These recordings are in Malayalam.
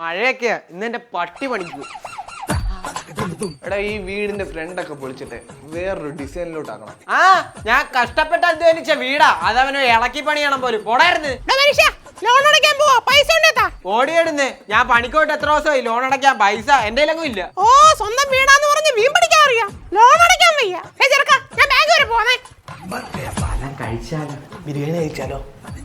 മഴയൊക്കെയാ ഇന്നെന്റെ പട്ടി പണിക്കൂ. എടാ ഈ വീടിന്റെ ഫ്രണ്ടൊക്കെ പൊളിച്ചിട്ട് വേറൊരു ഡിസൈനിലോട്ട് ആക്കണം. ആ ഞാൻ കഷ്ടപ്പെട്ട് അധ്വാനിച്ച വീടാ, അതവന് ഇളക്കി പണിയണം പോലും. പോടായിരുന്നു ഓടിയെടുന്ന്. ഞാൻ പണിക്കോട്ട് എത്ര ദിവസമായി, ലോൺ അടയ്ക്കാൻ പൈസ എന്റെ കയ്യിലൊന്നും ഇല്ല. ഓ സ്വന്തം വീടാന്ന് പറഞ്ഞ് മീൻ പിടിക്കാൻ അറിയാം, ലോൺ അടയ്ക്കാൻ വയ്യ. ഞാൻ ബാങ്ക് വരെ പോന്നേ. കഴിച്ചാലോ? ബിരിയാണി കഴിച്ചാലോ?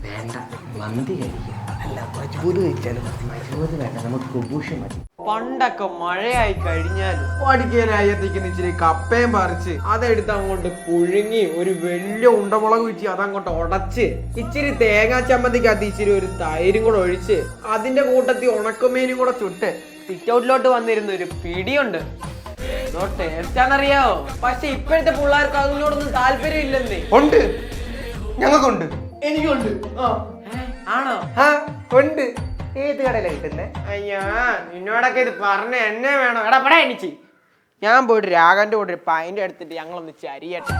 വേണ്ട, മന്തി കഴിക്കാം. അല്ല മജ്ബൂത് കഴിച്ചാലോ? മജ്ബൂത് വേണ്ട, നമുക്ക് കുബൂഷ് മതി. പണ്ടൊക്കെ മഴയായി കഴിഞ്ഞാൽ പഠിക്കാനായത്തേക്ക് ഇച്ചിരി കപ്പയും പറിച്ച് അതെടുത്ത് അങ്ങോട്ട് പുഴുങ്ങി ഒരു വലിയ ഉണ്ടമുളക് വെച്ച് അതങ്ങോട്ട് ഉടച്ച് ഇച്ചിരി തേങ്ങാ ചമ്മന്തിക്കകത്ത് ഇച്ചിരി ഒരു തൈരും കൂടെ ഒഴിച്ച് അതിന്റെ കൂട്ടത്തിൽ ഉണക്കമീനും കൂടെ ചുട്ട് സിറ്റ് ഔട്ടിലോട്ട് വന്നിരുന്ന ഒരു പിടിയുണ്ട്. ടേസ്റ്റാന്നറിയാവോ? പക്ഷെ ഇപ്പോഴത്തെ പിള്ളേർക്ക് അതിനോടൊന്നും താല്പര്യം ഇല്ലെന്നേ. ഉണ്ട്, ഞങ്ങൾക്കുണ്ട്, എനിക്കുണ്ട്. ആണോ? ആ ഉണ്ട്. ഏത് കടയിലാണ് കിട്ടുന്നേ? അയ്യാ നിന്നോടൊക്കെ ഇത് പറഞ്ഞ എന്നെ വേണം. എടാ പടാ എനിക്ക്. ഞാൻ പോയിട്ട് രാഘവന്റെ കൂടെ ഒരു പൈൻ്റെ എടുത്തിട്ട് ഞങ്ങളൊന്ന് ചരിയട്ടെ.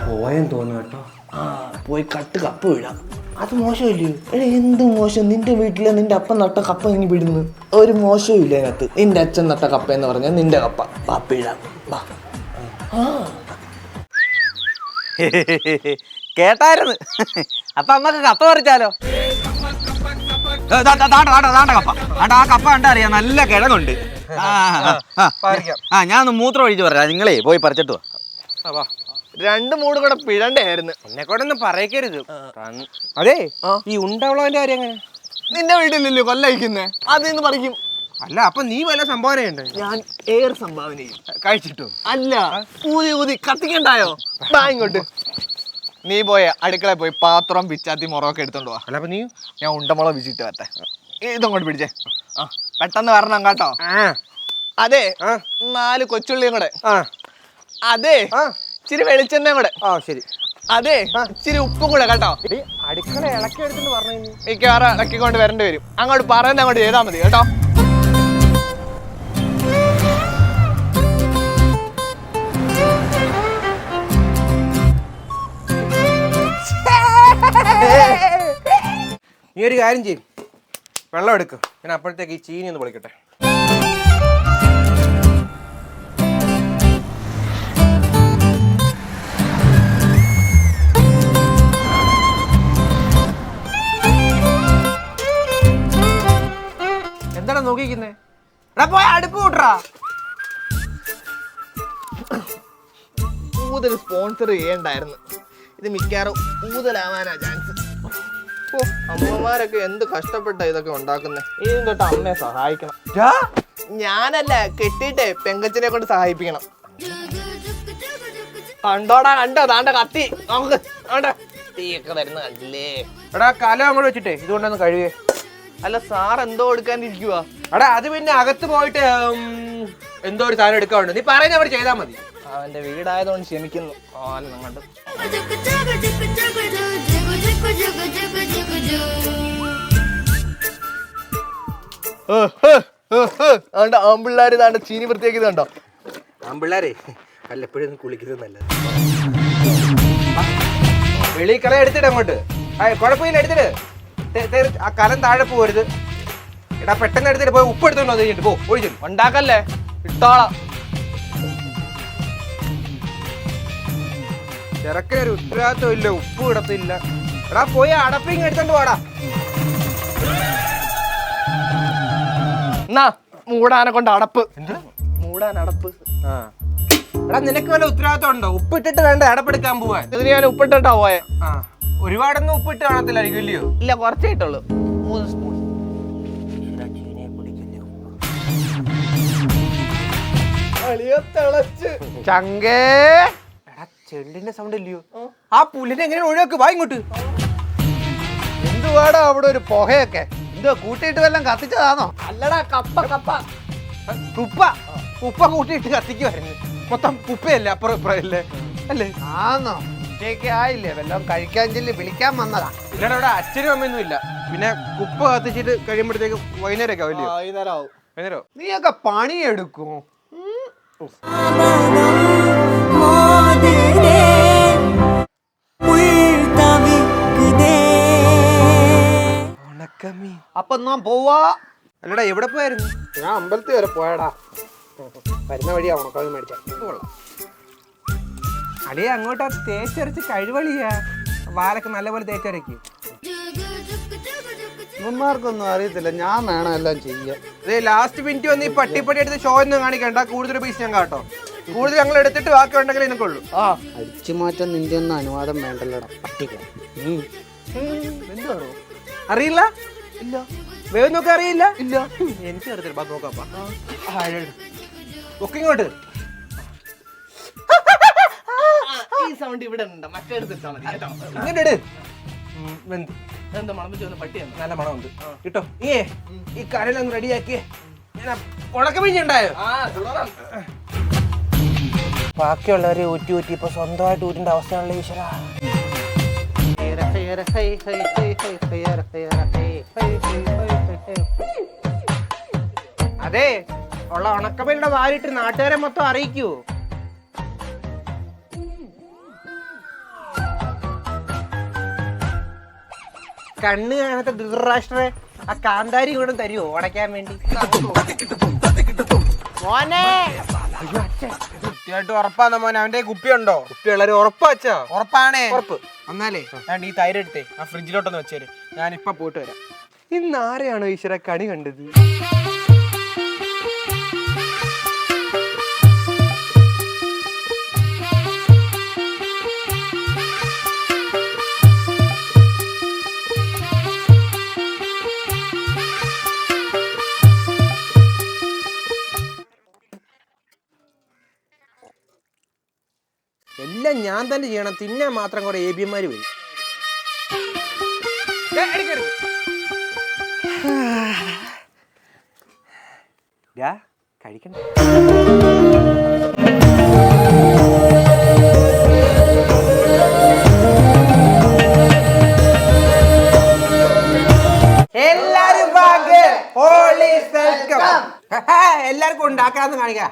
പോയെന്ന് തോന്നുന്നു കേട്ടോ. ആ പോയി കപ്പ് വീഴാം. അത് മോശമില്ലയോ? എടാ എന്ത് മോശം, നിന്റെ വീട്ടിലെ നിന്റെ അപ്പൻ നട്ട കപ്പ ഇനി വിടുന്നു. ഒരു മോശവും ഇല്ല അതിനകത്ത്. നിന്റെ അച്ഛൻ നട്ട കപ്പ എന്ന് പറഞ്ഞാൽ നിന്റെ കപ്പ. വാ പിഴാം, വാ. കേട്ടായിരുന്നു. അപ്പൊ അമ്മക്ക് കപ്പ പറിച്ചാലോ? കപ്പ ആ കപ്പ കണ്ടാ അറിയാം, നല്ല കിഴങ്ങുണ്ട്. ഞാൻ ഒന്ന് മൂത്രം ഒഴിച്ച് പറയാം, നിങ്ങളെ പോയി പറിച്ചിട്ട് വാ. 2 മൂട് കൂടെ പിഴണ്ടായിരുന്നു. എന്നെ കൂടെ ഒന്നും പറയരുത്. അതെ ഈ ഉണ്ടവളവന്റെ കാര്യം എങ്ങനെ? നിന്റെ വീട്ടിലല്ലോ കൊല്ലയിക്കുന്നേ, അതിന്ന് പറിക്കും. അല്ല അപ്പൊ നീ വല്ല സംഭാവനയുണ്ട്? ഞാൻ ഏറെ സംഭാവന ചെയ്യും. കഴിച്ചിട്ടോ? അല്ല, ഊതി കത്തിക്കണ്ടായോ? ഇങ്ങോട്ട് നീ പോയ അടുക്കള പോയി പാത്രം പിച്ചാത്തി മുറമൊക്കെ എടുത്തോണ്ട് പോവാ. അല്ല അപ്പൊ നീ? ഞാൻ ഉണ്ടമുളക് വിച്ചിട്ട് വരട്ടെ. ഇതങ്ങോട്ട് പിടിച്ചേ. പെട്ടെന്ന് വരണം കേട്ടോ. അതെ 4 കൊച്ചുള്ളിയും കൂടെ. അതെ ഇച്ചിരി വെളിച്ചെണ്ണയും കൂടെ. ശരി. അതെ ഇച്ചിരി ഉപ്പും കൂടെ കേട്ടോ. അടുക്കള ഇളക്കി എടുത്തിട്ട് പറഞ്ഞു. മിക്കവാറും ഇളക്കിക്കൊണ്ട് വരേണ്ടി വരും. അങ്ങോട്ട് പറയുന്നത് അങ്ങോട്ട് ചെയ്താൽ മതി കേട്ടോ. നീ ഒരു കാര്യം ചെയ്യും, വെള്ളം എടുക്കും. ഞാൻ അപ്പോഴത്തേക്ക് ഈ ചീനി ഒന്ന് പൊളിക്കട്ടെ. എന്താണ് നോക്കിക്കുന്നേ? എടാ പോയ അടുപ്പ് കൂട്ടറാ. ഊതൽ സ്പോൺസർ ചെയ്യണ്ടായിരുന്നു. ഇത് മിക്കവാറും ഊതലാവാനാ ചാൻസ്. ഓ അമ്മമാരൊക്കെ എന്ത് കഷ്ടപ്പെട്ട ഇതൊക്കെ ഉണ്ടാക്കുന്നേ. ഇതും തൊട്ട് അമ്മയെ സഹായിക്കണം. ഞാനല്ല, കെട്ടിയിട്ടേ പെങ്കച്ചിനെ കൊണ്ട് സഹായിപ്പിക്കണം. കണ്ടോടാ, കണ്ടോ താണ്ട കത്തി. നമുക്ക് തീയൊക്കെ വരുന്ന കണ്ടില്ലേ? എടാ കലം അങ്ങോട്ട് വെച്ചിട്ടേ ഇതുകൊണ്ടൊന്ന് കഴുകേ. അല്ല സാർ എന്തോ എടുക്കാനിരിക്കുവാ? എടാ അത് പിന്നെ അകത്ത് പോയിട്ട് എന്തോ ഒരു സാധനം എടുക്കാറുണ്ട്. നീ പറയുന്ന അവിടെ ചെയ്താൽ മതി. അവന്റെ വീടായതുകൊണ്ട് ക്ഷമിക്കുന്നു. അങ്ങോട്ട് ആമ്പിള്ളാര് താണ്ട ചീനി വൃത്തിയാക്കിയതുണ്ടോ? ആമ്പിള്ളാരെ വല്ലപ്പോഴും കുളിക്കുന്നത് നല്ലത്. വെളി കല എടുത്തിട്ട് അങ്ങോട്ട്. കുഴപ്പമില്ല, എടുത്തിട്ട്. ആ കലം താഴെ പോകരുത്. എടാ പെട്ടെന്ന് എടുത്തിട്ട് പോയി ഉപ്പ് എടുത്തോണ്ടോ കഴിഞ്ഞിട്ട് പോ. ഒഴിച്ചു ഉണ്ടാക്കല്ലേ, ഇട്ടോളാം. ചെറുക്കനൊരു ഉത്തരവാദിത്വം ഇല്ല, ഉപ്പ് ഇടത്തില്ല. എടാ പോയി അടപ്പിങ് എടുത്തോണ്ട് പോടാ. എന്നാ മൂടാനെ കൊണ്ട് അടപ്പ്. മൂടാൻ അടപ്പ്. എടാ നിനക്ക് വല്ല ഉത്തരവാദിത്വം ഉണ്ടോ? ഉപ്പിട്ടിട്ട് വേണ്ട അടപ്പെടുക്കാൻ പോവാൻ. ഇതിന് ഞാൻ ഉപ്പിട്ടാ പോയെ. ഒരുപാടൊന്നും ഉപ്പിട്ട് കാണത്തില്ലായിരിക്കും ഇല്ലയോ? ഇല്ല, കുറച്ചേ ഇട്ടുള്ളൂ. 3 സ്പൂൺ. ചങ്കേ എടാ ചെള്ളിന്റെ സൗണ്ട് ഇല്ലയോ? ആ പുല്ലിനെ എങ്ങനെ ഒഴിവാക്ക്? വാ ഇങ്ങോട്ട്. എന്തുവാടാ അവിടെ ഒരു പുകയൊക്കെ? എന്തോ കൂട്ടിയിട്ട് വല്ലതും കത്തിച്ചതാണോ? അല്ലടാ കപ്പ കപ്പ കുപ്പ ഉപ്പ കൂട്ടിയിട്ട് കത്തിക്കുമായിരുന്നു. മൊത്തം കുപ്പയല്ലേ അപ്പുറം ഇപ്പുറം അല്ലേ? അല്ലേ? ആന്നോ? ഉച്ചയ്ക്ക് ആയില്ലേ, വല്ലതും കഴിക്കാൻ ചെല്ലി വിളിക്കാൻ വന്നതാ. ഇല്ലടാ ഇവിടെ അച്ഛനും അമ്മയൊന്നും ഇല്ല. പിന്നെ കുപ്പ കത്തിച്ചിട്ട് കഴിയുമ്പോഴത്തേക്ക് വൈകുന്നേരമൊക്കെ ആവില്ലേ? വൈകുന്നേരമാവും. വൈകുന്നേരോ? നീയൊക്കെ പണിയെടുക്കും. ഉണക്കമീൻ. അപ്പൊ ഞാൻ പോവാ. അല്ലടാ എവിടെ പോയായിരുന്നു? ഞാൻ അമ്പലത്തിൽ വരെ പോയടാ. വരുന്ന വഴിയാ ഉണക്കമീൻ മേടിച്ച. അളിയെ അങ്ങോട്ടാ തേച്ചരച്ച് കഴിവളിയാ. വാലൊക്കെ നല്ലപോലെ തേച്ചരക്ക്. ഇവന്മാർക്കൊന്നും അറിയത്തില്ല, ഞാൻ വേണം എല്ലാം ചെയ്യാൻ. അതെ ലാസ്റ്റ് മിനിറ്റ് വന്ന് ഈ പട്ടിപ്പട്ടി എടുത്ത് ഷോ ഒന്നും കാണിക്കണ്ട. കൂടുതൽ പൈസ ഞാൻ കാട്ടോ. കൂടുതൽ ഞങ്ങൾ എടുത്തിട്ട് ബാക്കി ഉണ്ടെങ്കിൽ നിനക്കുള്ളൂ. അടിച്ചു മാറ്റാൻ നിന്റെ ഒന്നും അനുവാദം വേണ്ടല്ലടാ പട്ടിക്ക. എന്തുവാണോ അറിയില്ല? ഇല്ല. വേവ് നോക്കാൻ അറിയില്ല? ഇല്ല. എനിക്ക് അറിയത്തില്ല. നോക്കാം. ഒക്കെ ഇങ്ങോട്ട്. ഈ സൗണ്ട് ഇവിടെ ഉണ്ട്, മറ്റേടുത്തിട്ടാ മതി കേട്ടോ. ഇങ്ങോട്ട് ഇട്. എന്താ മണം വെച്ച് വന്ന പട്ടിയാണ്. നല്ല മണമുണ്ട് കിട്ടോ. ഈ കരലൊന്ന് റെഡിയാക്കിയേ. ഞാൻ ഉണക്കമീഞ്ഞുണ്ടായോ? ബാക്കിയുള്ളവരെ ഊറ്റി ഊറ്റി ഇപ്പൊ സ്വന്തമായിട്ട് ഊറ്റിന്റെ അവസ്ഥയാണല്ലോ ഈശ്വര. അതെ ഉള്ള ഉണക്കമീനുടെ വാരിട്ട് നാട്ടുകാരെ മൊത്തം അറിയിക്കൂ. കണ്ണ് കാണാത്ത ധൃതരാഷ്ട്രേ ആ കാന്താരി കൂടെ തരുമോ ഉടയ്ക്കാൻ വേണ്ടി? മോനെ കൃത്യമായിട്ട് ഉറപ്പാന്നോ മോനെ? അവന്റെ കുപ്പിയുണ്ടോ? കുപ്പിയുള്ളവര് ഉറപ്പാച്ചാ? ഉറപ്പാണേ. ഉറപ്പ്. എന്നാലേ ഞാൻ ഈ തൈര് എടുത്തേ ആ ഫ്രിഡ്ജിലോട്ടൊന്ന് വെച്ചേര്. ഞാൻ ഇപ്പൊ പോയിട്ട് വരാം. ഇന്ന് ആരെയാണോ ഈശ്വര കണി കണ്ടത്? എല്ലാം ഞാൻ തന്നെ ചെയ്യണം. തിന്നാൻ മാത്രം കുറെ ഏബിയന്മാര് വരും. കഴിക്കണ്ട. എല്ലാരും എല്ലാവർക്കും ഉണ്ടാക്കാന്ന് കാണിക്കാം.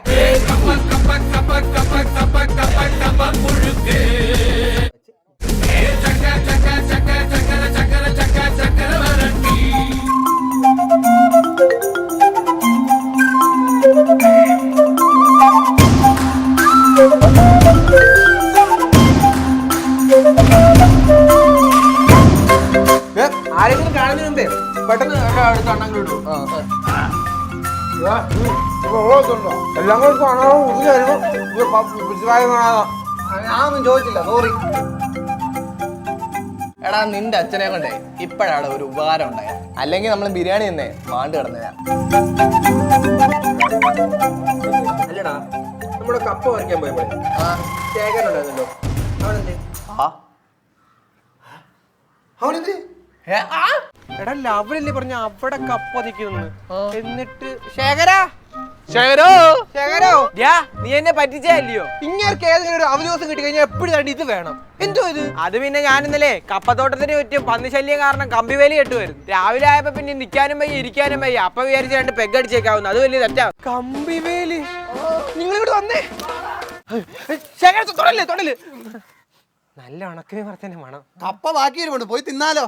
ആരെങ്കിലും കാണുന്നതിന് മുമ്പേ പെട്ടെന്ന് അടുത്ത് അണ്ണങ്ങൾ ഇടും. എല്ലാം കൂടെ ഞാനൊന്നും ചോദിച്ചില്ല, സോറി. എടാ നിന്റെ അച്ഛനെ കൊണ്ടേ ഇപ്പഴാണ് ഒരു ഉപകാരം ഉണ്ടായത്. അല്ലെങ്കിൽ നമ്മൾ ബിരിയാണി തന്നെ മാണ്ട് കിടന്നതാ. അല്ലടാ നമ്മുടെ കപ്പ പറിക്കാൻ പോയപ്പോഴേ ശേഖരനുണ്ടായിരുന്നല്ലോ, അവനെന്തേ? അവനെന്തേ? എടാ ലവലല്ലേ പറഞ്ഞ അവിടെ കപ്പ നിൽക്കുന്നു. എന്നിട്ട് ശേഖരോ നീ എന്നെ പറ്റിച്ചല്ലയോ? ഇങ്ങനെ ഏതെങ്കിലും ഒരു അവകാശം കിട്ടി കഴിഞ്ഞാൽ എപ്പോഴും ഇത് വേണം. എന്തോ ഇത്? അത് പിന്നെ ഞാൻ ഇന്നലെ കപ്പത്തോട്ടത്തിന് ചുറ്റും പന്നിശല്യം കാരണം കമ്പിവേലി കെട്ടുമായിരുന്നു. രാവിലെ ആയപ്പോ പിന്നെ നിൽക്കാനും വയ്യ ഇരിക്കാനും വയ്യ. അപ്പൊ വിചാരിച്ച് 2 പെഗ് അടിച്ചേക്കാവുന്നു. അത് വലിയ തെറ്റാ. കമ്പിവേലി നിങ്ങളിവിടെ വന്നേ. ശേഖര തൊടല് നല്ല ഉണക്കമീൻ വറുത്തന്നെ വേണം. കപ്പ ബാക്കി വരുമുണ്ട്, പോയി തിന്നാലോ.